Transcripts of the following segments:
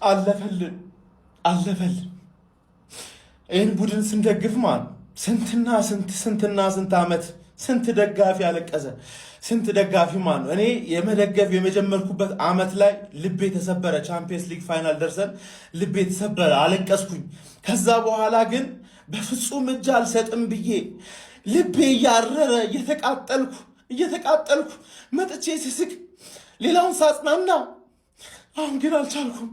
አለፈልን አለፈልን። ይህን ቡድን ስንደግፍ ማለት ስንትና ስንት ዓመት ስንት ደጋፊ አለቀሰ። ስንት ደጋፊ ማለት ነው። እኔ የመደገፍ የመጀመርኩበት ዓመት ላይ ልቤ ተሰበረ። ቻምፒየንስ ሊግ ፋይናል ደርሰን ልቤ ተሰበረ፣ አለቀስኩኝ። ከዛ በኋላ ግን በፍጹም እጅ አልሰጥም ብዬ ልቤ እያረረ እየተቃጠልኩ መጥቼ ስስቅ ሌላውን ሳጽናና፣ አሁን ግን አልቻልኩም።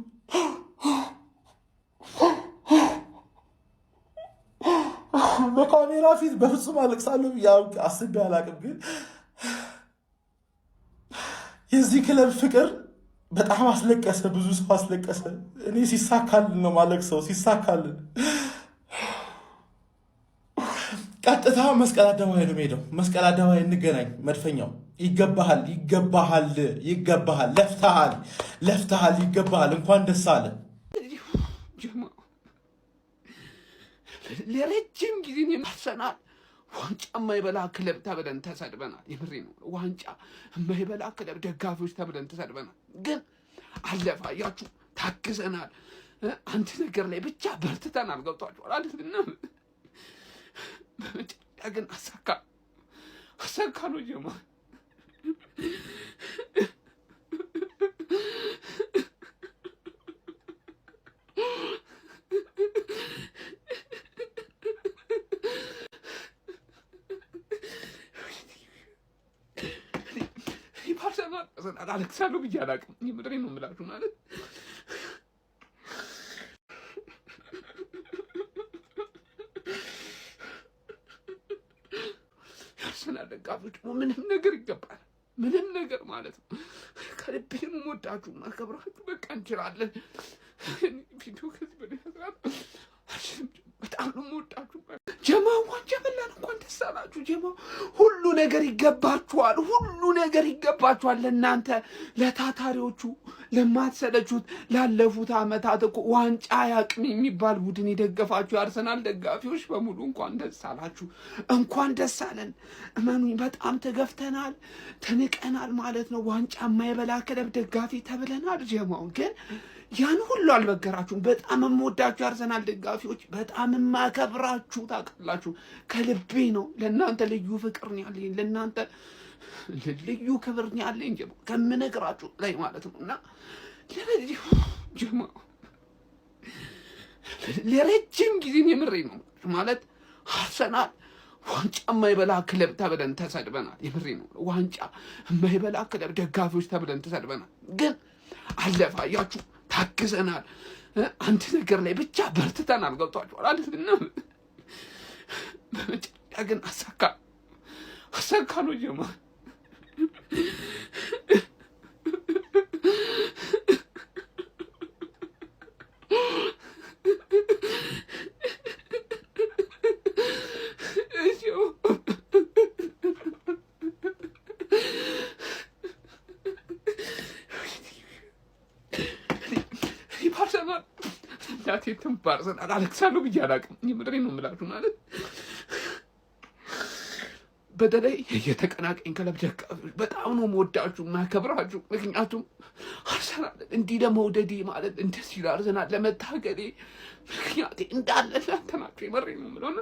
በካሜራ ፊት በፍጹም አለቅሳለሁ አስቤ አላቅም። ግን የዚህ ክለብ ፍቅር በጣም አስለቀሰ፣ ብዙ ሰው አስለቀሰ። እኔ ሲሳካልን ነው ማለቅሰው፣ ሲሳካልን ቀጥታ መስቀል አደባባይ ነው የምሄደው። መስቀል አደባባይ እንገናኝ። መድፈኛው ይገባሃል፣ ለፍተሃል፣ ይገባሃል። እንኳን ደስ አለ። ለረጅም ጊዜ አርሰናል ዋንጫ የማይበላ ክለብ ተብለን ተሰድበናል። የምሬ ነው። ዋንጫ የማይበላ ክለብ ደጋፊዎች ተብለን ተሰድበናል። ግን አለፈ። አያችሁ፣ ታግሰናል። አንድ ነገር ላይ ብቻ በርትተናል። ገብቷችኋል አይደል? በመጨረሻ ግን አሳካ ነው ጀማ። አለቅሳለሁ ብዬ አላውቅም። የምድሬ ነው የምላችሁ ማለት የአርሰናል ደጋፊዎች ምንም ነገር ይገባል። ምንም ነገር ማለት ነው። ከልቤ ነው የምወዳችሁ ማከብራችሁ። በቃ እንችላለን። ቪዲዮ ከዚህ በላይ በጣም ነው የምወዳችሁ። ጀማ ዋንጫ በላን። እንኳን ደስ አላችሁ ጀማ። ሁሉ ነገር ይገባችኋል። ለእናንተ ለታታሪዎቹ፣ ለማትሰለቹት ላለፉት ዓመታት እኮ ዋንጫ ያቅም የሚባል ቡድን የደገፋችሁ የአርሰናል ደጋፊዎች በሙሉ እንኳን ደስ አላችሁ፣ እንኳን ደስ አለን። እመኑኝ በጣም ተገፍተናል፣ ተንቀናል ማለት ነው። ዋንጫ የማይበላ ክለብ ደጋፊ ተብለናል። ጀማው ግን ያን ሁሉ አልበገራችሁም። በጣም የምወዳችሁ የአርሰናል ደጋፊዎች፣ በጣም የማከብራችሁ ታውቃላችሁ። ከልቤ ነው። ለእናንተ ልዩ ፍቅር ነው ያለኝ፣ ለእናንተ ልዩ ክብር ነው ያለኝ ከምነግራችሁ ላይ ማለት ነው። እና ለረጅም ጊዜ የምሬ ነው ማለት አርሰናል ዋንጫ የማይበላ ክለብ ተብለን ተሰድበናል። የምሬ ነው። ዋንጫ የማይበላ ክለብ ደጋፊዎች ተብለን ተሰድበናል። ግን አለፈ። አያችሁ፣ ታግሰናል። አንድ ነገር ላይ ብቻ በርትተናል። ገብቷችኋል አይደል? በመጨረሻ ግን አሳካ ነው ጀማ። ባርሰናል አለቅሳለሁ ብዬ አላውቅም። የምድሬ ነው የምላችሁ ማለት በተለይ የተቀናቃኝ ክለብ ደጋፊዎች በጣም ነው የምወዳችሁ ማከብራችሁ። ምክንያቱም አርሰናል እንዲህ ለመውደዴ ማለት እንደዚህ ለአርሰናል ለመታገሌ ምክንያቴ እንዳለ እናንተ ናችሁ። የምሬ ነው የምለውና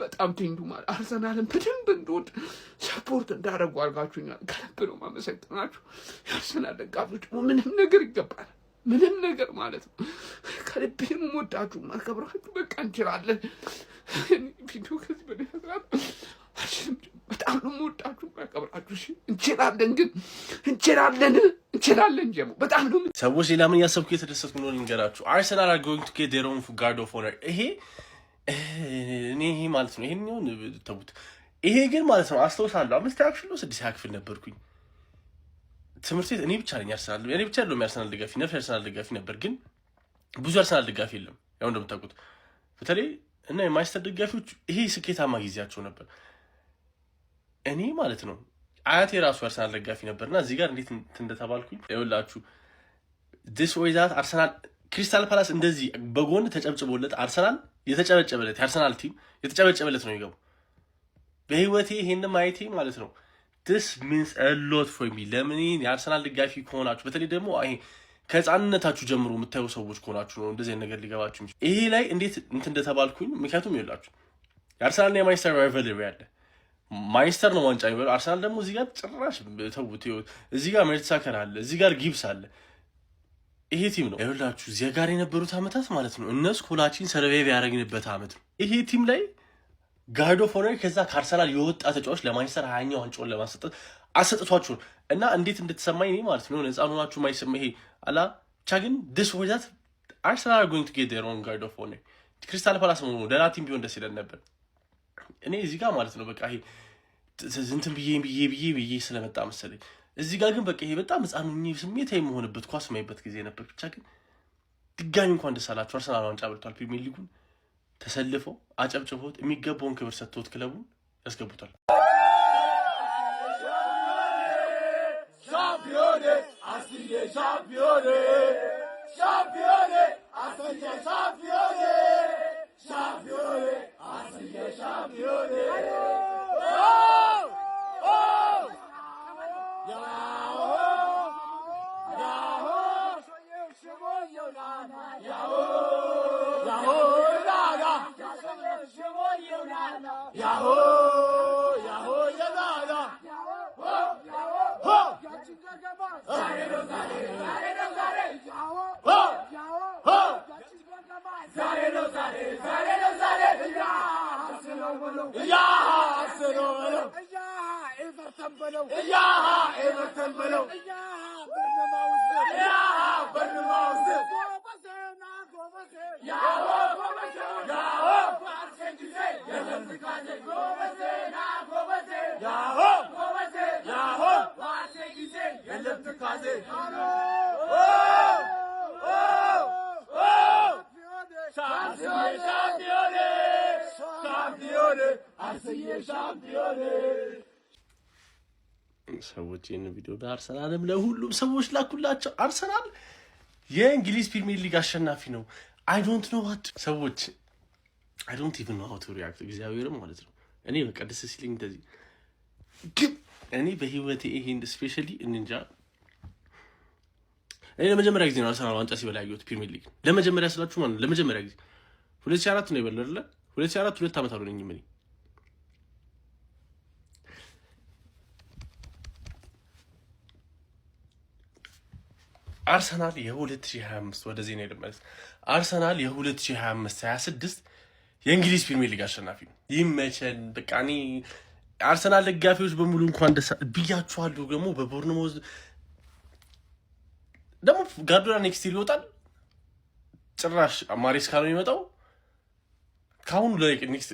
በጣም ትንዱ ማለት አርሰናልን በደንብ እንድወድ ሰፖርት እንዳደረጉ አድርጋችሁኛል። ከልብ ነው ማመሰግናችሁ የአርሰናል ደጋፊዎች። ምንም ነገር ይገባል። ምንም ነገር ማለት ነው። ከልቤ ነው የምወዳችሁ ማከብራችሁ። በቃ እንችላለን። ቪዲዮ ከዚህ በላይ በጣም ነው የምወዳችሁ ማከብራችሁ። እንችላለን ጀሞ በጣም ነው። ሰዎች ሌላ ምን እያሰብኩ የተደሰትኩ ነው ልንገራችሁ። አርሰናል are going to get their own guard of honor። ይሄ ማለት ነው። ይሄን ተውት። ይሄ ግን ማለት ነው አስተውሳለሁ 5ኛ ክፍል ነው 6ኛ ክፍል ነበርኩኝ ትምህርት ቤት። እኔ ብቻ ነኝ አርሰናል፣ እኔ ብቻ ያለው የአርሰናል ደጋፊ ነበር። አርሰናል ደጋፊ ነበር፣ ግን ብዙ አርሰናል ደጋፊ የለም። ያው እንደምታውቁት በተለይ እና የማንቸስተር ደጋፊዎች ይሄ ስኬታማ ጊዜያቸው ነበር። እኔ ማለት ነው አያቴ ራሱ አርሰናል ደጋፊ ነበርና እዚህ ጋር እንዴት እንደተባልኩኝ ይኸውላችሁ። this way that አርሰናል ክሪስታል ፓላስ እንደዚህ በጎን ተጨብጭቦለት አርሰናል የተጨበጨበለት የአርሰናል ቲም የተጨበጨበለት ነው ይገቡ። በህይወቴ ይሄን ማየቴ ማለት ነው this means a lot for me ለምን የአርሰናል ደጋፊ ከሆናችሁ በተለይ ደግሞ ከህፃንነታችሁ ጀምሮ የምታዩ ሰዎች ከሆናችሁ ነው እንደዚህ ነገር ሊገባችሁ ይሄ ላይ እንዴት እንደተባልኩኝ ምክንያቱም ይላችሁ የአርሰናልና የማንቸስተር ራይቫልሪ አለ ማንቸስተር ነው ዋንጫ የሚበለው አርሰናል ደግሞ እዚህ ጋር ጭራሽ ተውት እዚህ ጋር ሜርትሳከር አለ እዚህ ጋር ጊብስ አለ ይሄ ቲም ነው ይላችሁ እዚህ ጋር የነበሩት አመታት ማለት ነው እነሱ ኮላቺን ሰርቫይቭ ያደረግንበት አመት ነው ይሄ ቲም ላይ ጋርድ ኦፍ ኦነር ከዛ ከአርሰናል የወጣ ተጫዋች ለማንቸስተር 20ኛው ዋንጫውን ለማሰጠት አሰጥቷችሁ እና እንዴት እንድትሰማኝ ነው ማለት ነው ነፃኑናችሁ ማይሰማ ይሄ አላ ቻግን this was that Arsenal are going to get their own guard of honor ክሪስታል ፓላስ ነው ደህና ቲም ቢሆን ደስ ይለን ነበር እኔ እዚህ ጋር ማለት ነው በቃ ይሄ እንትን ብዬ ስለመጣ መሰለኝ እዚህ ጋር ግን በቃ ይሄ በጣም ህፃኑኝ ስሜታዊ የሆነበት ኳስ ማይበት ጊዜ ነበር ብቻ ግን ድጋሚ እንኳን ደስ አላችሁ አርሰናል ዋንጫ በልቷል ፕሪሚየር ሊጉን ተሰልፈው አጨብጭቦት የሚገባውን ክብር ሰጥቶት ክለቡን ያስገቡታል Champione, asige champione, champione, asige champione, champione, asige champione. Oh, oh, Yahoo, Yahoo, Yahoo, Yahoo, Yahoo, ሰዎች ይህን ቪዲዮ ለአርሰናልም ለሁሉም ሰዎች ላኩላቸው አርሰናል የእንግሊዝ ፕሪሚየር ሊግ አሸናፊ ነው I don't know what ሰዎች I don't even know how to react እግዚአብሔርም ማለት ነው እኔ በቃ ደስ ሲለኝ እንደዚህ ግን እኔ በህይወቴ ይሄን ስፔሻሊ እንጃ እኔ ለመጀመሪያ ጊዜ ነው አርሰናል ዋንጫ ሲበላ ያየሁት ፕሪሚየር ሊግ ለመጀመሪያ ስላችሁ ማለት ለመጀመሪያ ጊዜ 2004 ነው የበላው አይደል 2004 2 አመት አልሆነኝም እኔ አርሰናል የ2025 ወደዚህ ነው የደመረስ አርሰናል የ2025 26 የእንግሊዝ ፕሪሚየር ሊግ አሸናፊ ነው ይመቸን በቃ እኔ አርሰናል ደጋፊዎች በሙሉ እንኳን ደስ ብያችኋለሁ ደግሞ በቦርንሞዝ ደግሞ ጋርዲዮላ ኔክስት ይወጣል ጭራሽ ማሬስካ ነው የሚመጣው ካሁን ላይ ኔክስት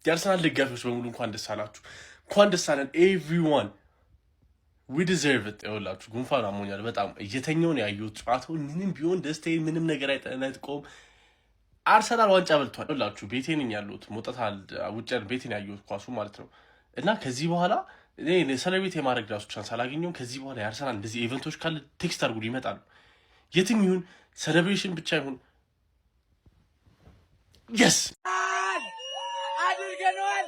የአርሰናል ደጋፊዎች በሙሉ እንኳን ደስ አላችሁ እንኳን ደስ አለን ኤቭሪዋን we deserve it ይኸውላችሁ ጉንፋን አሞኛል በጣም እየተኛው ነው ያየሁት ጨዋታው ምንም ቢሆን ደስታዬ ምንም ነገር አይጠነጥቆም አርሰናል ዋንጫ በልቷል ይኸውላችሁ ቤቴን ያሉት ሞጣታል ውጭን ቤቴን ያየሁት ኳሱ ማለት ነው እና ከዚህ በኋላ እኔ ሴሌብሬት የማድረግ ራሱ ቻንስ አላገኘሁም ከዚህ በኋላ የአርሰናል እንደዚህ ኢቨንቶች ካለ ቴክስት አድርጉ ይመጣሉ የትም ይሁን ሴሌብሬሽን ብቻ ይሁን yes አድርገናል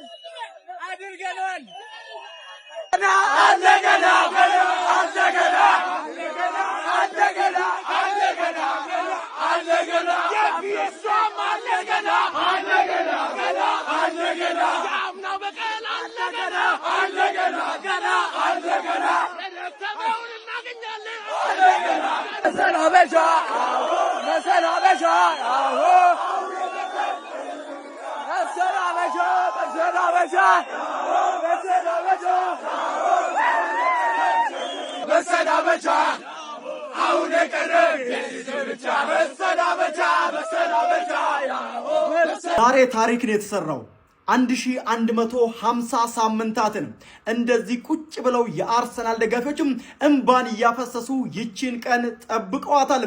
ዛሬ ታሪክ ነው የተሰራው 1150 ሳምንታትን እንደዚህ ቁጭ ብለው የአርሰናል ደጋፊዎችም እንባን ያፈሰሱ ይቺን ቀን ጠብቀዋታል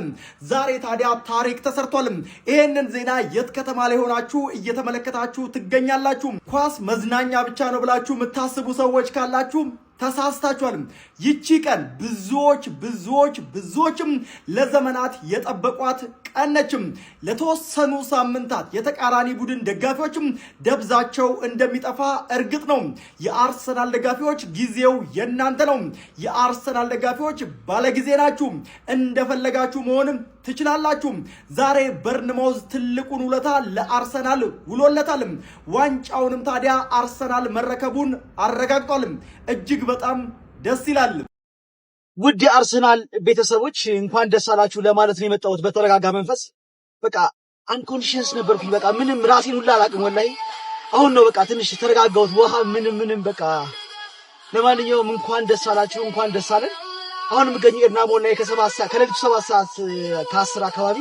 ዛሬ ታዲያ ታሪክ ተሰርቷል ይሄንን ዜና የት ከተማ ላይ ሆናችሁ እየተመለከታችሁ ትገኛላችሁ ኳስ መዝናኛ ብቻ ነው ብላችሁ የምታስቡ ሰዎች ካላችሁ ተሳስታችኋል። ይቺ ቀን ብዙዎችም ለዘመናት የጠበቋት ቀን ነችም። ለተወሰኑ ሳምንታት የተቃራኒ ቡድን ደጋፊዎችም ደብዛቸው እንደሚጠፋ እርግጥ ነው። የአርሰናል ደጋፊዎች ጊዜው የናንተ ነው። የአርሰናል ደጋፊዎች ባለጊዜ ናችሁ። እንደፈለጋችሁ መሆንም ትችላላችሁ። ዛሬ በርንማውዝ ትልቁን ውለታ ለአርሰናል ውሎለታል። ዋንጫውንም ታዲያ አርሰናል መረከቡን አረጋግጧል። እጅግ በጣም ደስ ይላል። ውድ የአርሰናል ቤተሰቦች እንኳን ደስ አላችሁ ለማለት ነው የመጣሁት በተረጋጋ መንፈስ። በቃ አንኮንሺየስ ነበርኩኝ። በቃ ምንም ራሴን ሁላ አላቅም ወላሂ። አሁን ነው በቃ ትንሽ ተረጋጋሁት። ውሃ ምንም በቃ ለማንኛውም እንኳን ደስ አላችሁ፣ እንኳን ደስ አለን። አሁን የምገኘው ኤድና ሞል ላይ ከሌሊቱ 7 ሰዓት ከ10 አካባቢ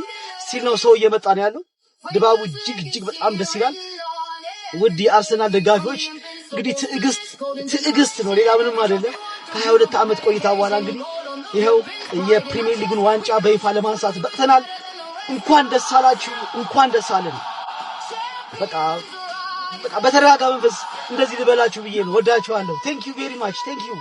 ሲል ነው ሰው እየመጣ ነው ያለው። ድባቡ እጅግ በጣም ደስ ይላል። ውድ የአርሰናል ደጋፊዎች እንግዲህ ትዕግስት ነው፣ ሌላ ምንም አይደለም። ከ22 ዓመት ቆይታ በኋላ እንግዲህ ይኸው የፕሪሚየር ሊግን ዋንጫ በይፋ ለማንሳት በቅተናል። እንኳን ደስ አላችሁ፣ እንኳን ደስ አለን። በቃ በተረጋጋ መንፈስ እንደዚህ ልበላችሁ ብዬ ነው። ወዳችኋለሁ። ቴንክ ዩ ቬሪ ማች ቴንክ ዩ